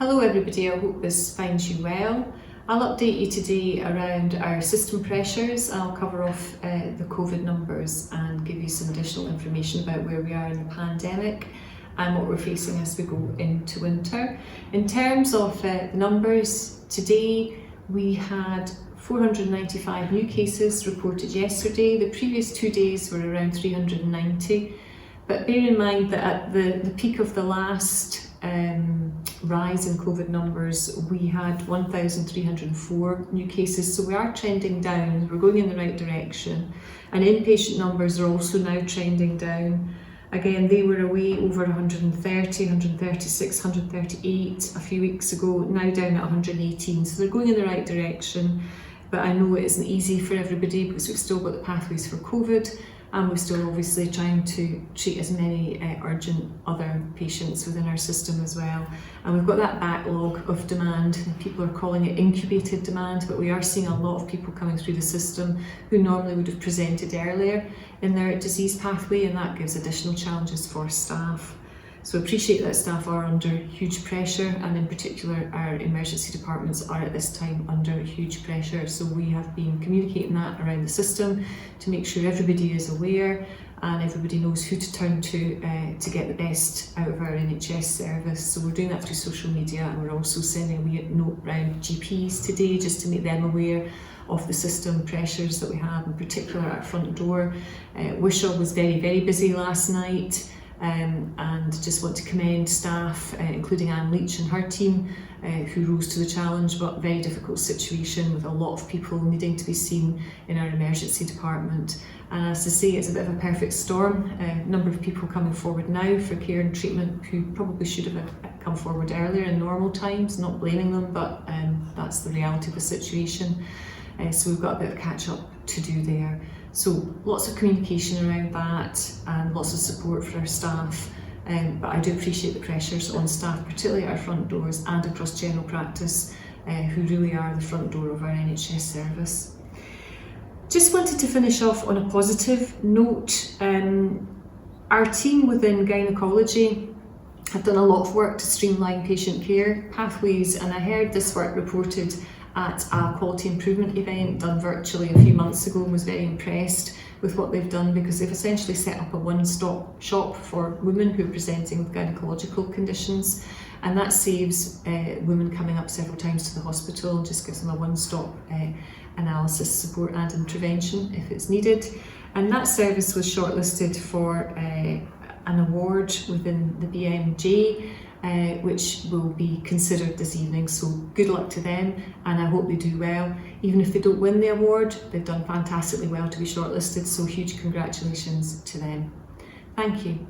Hello everybody, I hope this finds you well. I'll update you today around our system pressures. I'll cover off the COVID numbers and give you some additional information about where we are in the pandemic and what we're facing as we go into winter. In terms of the numbers, today we had 495 new cases reported yesterday. The previous 2 days were around 390. But bear in mind that at the peak of the last rise in COVID numbers, we had 1,304 new cases. So we are trending down, we're going in the right direction. And inpatient numbers are also now trending down. Again, they were away over 130, 136, 138 a few weeks ago, now down at 118. So they're going in the right direction. But I know it isn't easy for everybody because we've still got the pathways for COVID. And we're still obviously trying to treat as many urgent other patients within our system as well. And we've got that backlog of demand. People are calling it incubated demand, but we are seeing a lot of people coming through the system who normally would have presented earlier in their disease pathway, and that gives additional challenges for staff. So I appreciate that staff are under huge pressure, and in particular our emergency departments are at this time under huge pressure. So we have been communicating that around the system to make sure everybody is aware and everybody knows who to turn to get the best out of our NHS service. So we're doing that through social media, and we're also sending a wee note around GPs today just to make them aware of the system pressures that we have, in particular at our front door. Wishaw was very, very busy last night. And just want to commend staff, including Anne Leach and her team, who rose to the challenge, but very difficult situation with a lot of people needing to be seen in our emergency department. And as I say, it's a bit of a perfect storm. Number of people coming forward now for care and treatment who probably should have come forward earlier in normal times, not blaming them, but that's the reality of the situation. So we've got a bit of catch up to do there. So lots of communication around that and lots of support for our staff. But I do appreciate the pressures on staff, particularly at our front doors and across general practice, who really are the front door of our NHS service. Just wanted to finish off on a positive note. Our team within gynaecology have done a lot of work to streamline patient care pathways, and I heard this work reported at a quality improvement event done virtually a few months ago, and was very impressed with what they've done, because they've essentially set up a one-stop shop for women who are presenting with gynaecological conditions, and that saves women coming up several times to the hospital and just gives them a one-stop analysis, support and intervention if it's needed. And that service was shortlisted for an award within the BMJ, which will be considered this evening. So good luck to them, and I hope they do well. Even if they don't win the award, they've done fantastically well to be shortlisted, so huge congratulations to them. Thank you.